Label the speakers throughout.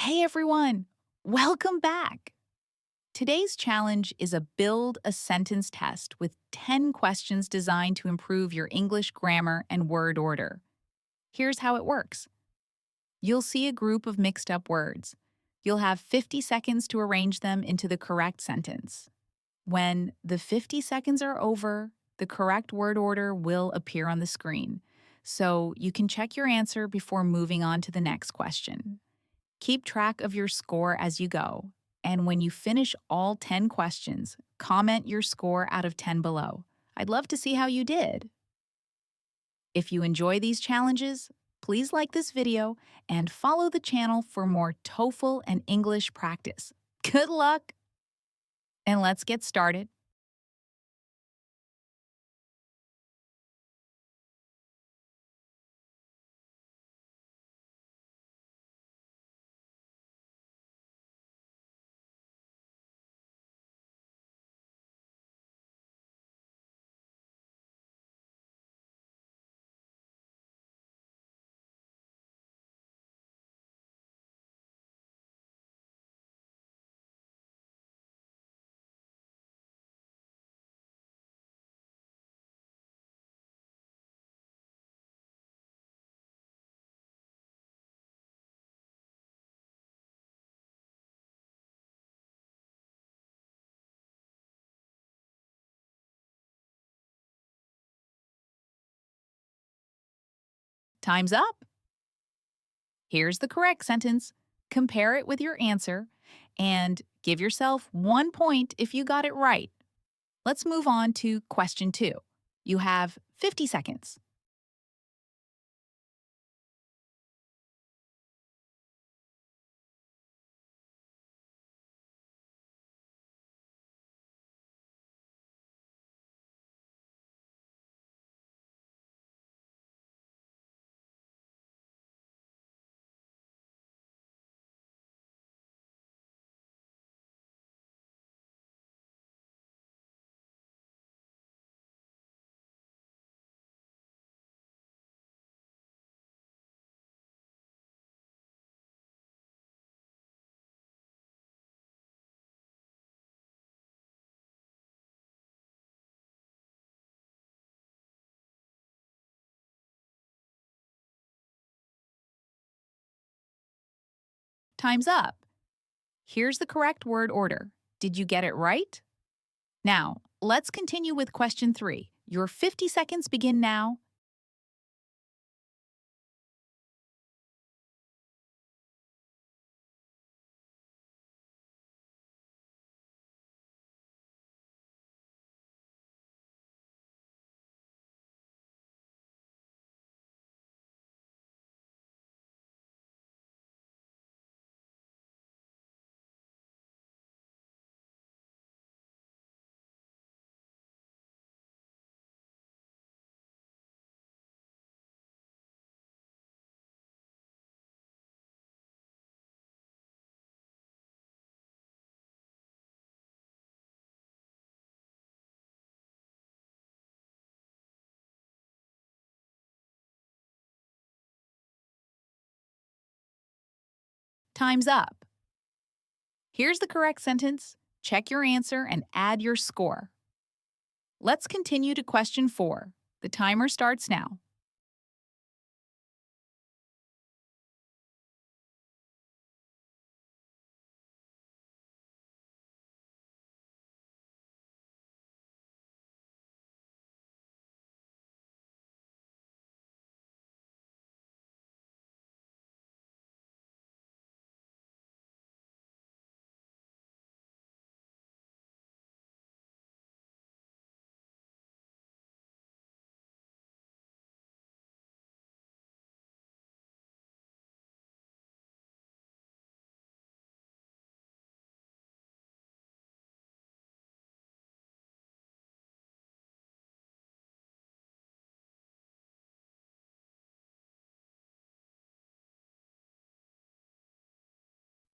Speaker 1: Hey everyone, welcome back. Today's challenge is a build a sentence test with 10 questions designed to improve your English grammar and word order. Here's how it works. You'll see a group of mixed up words. You'll have 50 seconds to arrange them into the correct sentence. When the 50 seconds are over, the correct word order will appear on the screen, so you can check your answer before moving on to the next question. Keep track of your score as you go, and when you finish all 10 questions, comment your score out of 10 below. I'd love to see how you did. If you enjoy these challenges, please like this video and follow the channel for more TOEFL and English practice. Good luck! And let's get started. Time's up. Here's the correct sentence. Compare it with your answer and give yourself 1 point if you got it right. Let's move on to question 2. You have 50 seconds. Time's up. Here's the correct word order. Did you get it right? Now, let's continue with question 3. Your 50 seconds begin now. Time's up. Here's the correct sentence. Check your answer and add your score. Let's continue to question 4. The timer starts now.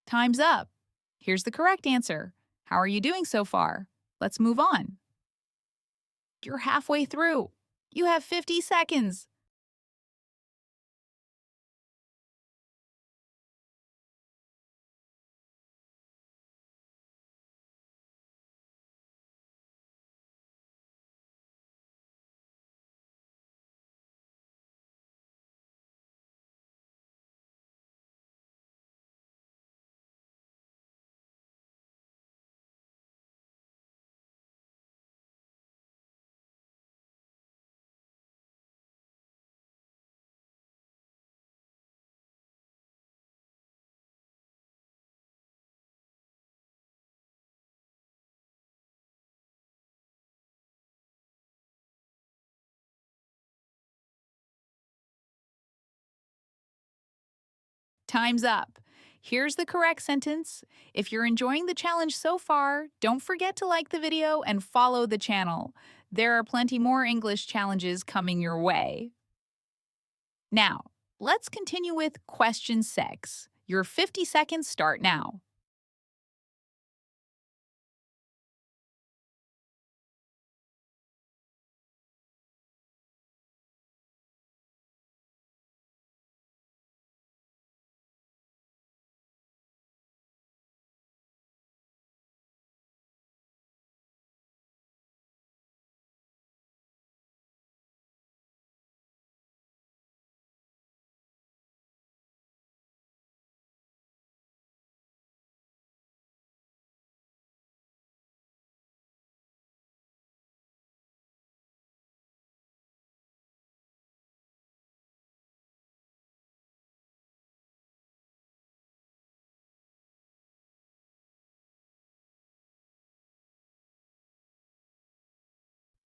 Speaker 1: Time's up. Here's the correct answer. How are you doing so far? Let's move on. You're halfway through. You have 50 seconds. Time's up. Here's the correct sentence. If you're enjoying the challenge so far, don't forget to like the video and follow the channel. There are plenty more English challenges coming your way. Now, let's continue with question 6. Your 50 seconds start now.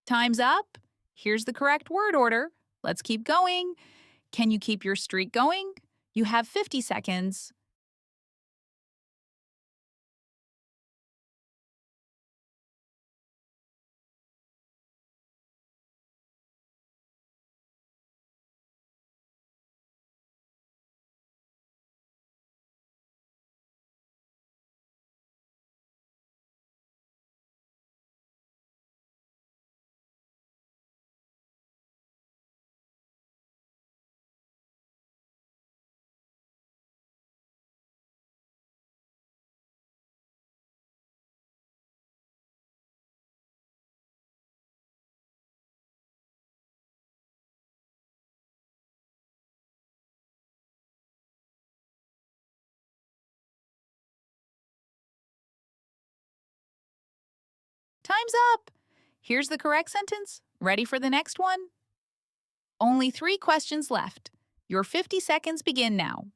Speaker 1: Time's up. Here's the correct word order. Let's keep going. Can you keep your streak going? You have 50 seconds. Time's up. Here's the correct sentence. Ready for the next one? Only 3 questions left. Your 50 seconds begin now.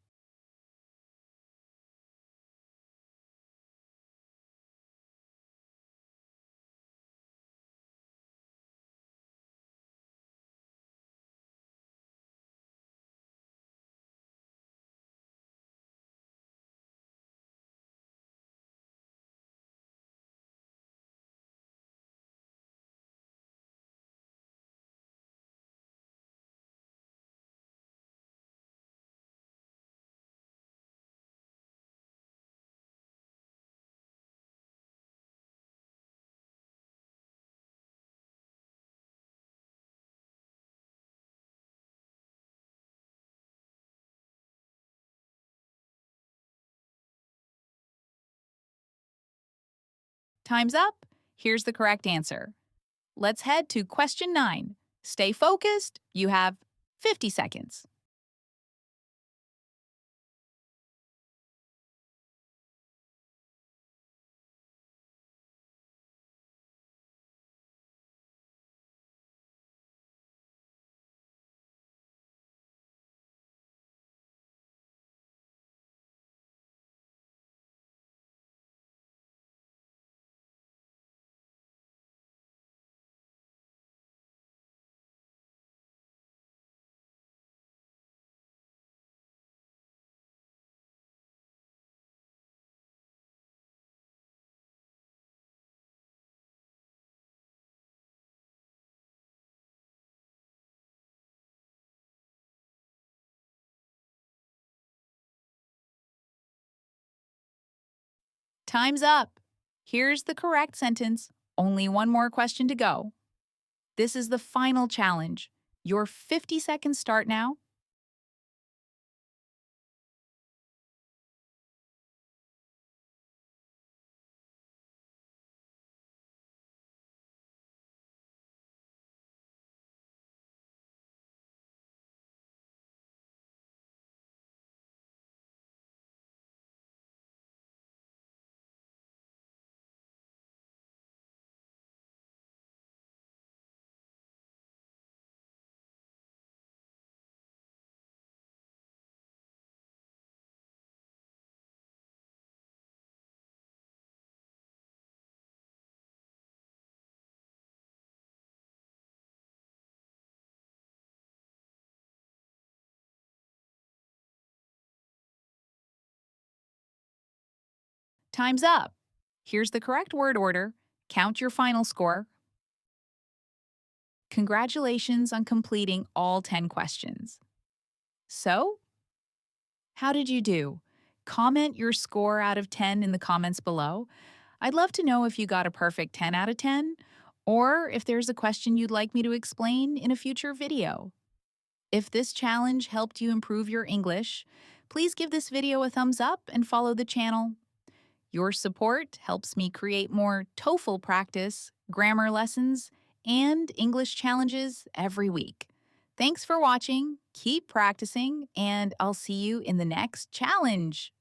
Speaker 1: Time's up. Here's the correct answer. Let's head to question 9. Stay focused. You have 50 seconds. Time's up. Here's the correct sentence. Only one more question to go. This is the final challenge. Your 50 seconds start now. Time's up. Here's the correct word order. Count your final score. Congratulations on completing all 10 questions. So, how did you do? Comment your score out of 10 in the comments below. I'd love to know if you got a perfect 10 out of 10, or if there's a question you'd like me to explain in a future video. If this challenge helped you improve your English, please give this video a thumbs up and follow the channel. Your support helps me create more TOEFL practice, grammar lessons, and English challenges every week. Thanks for watching, keep practicing, and I'll see you in the next challenge.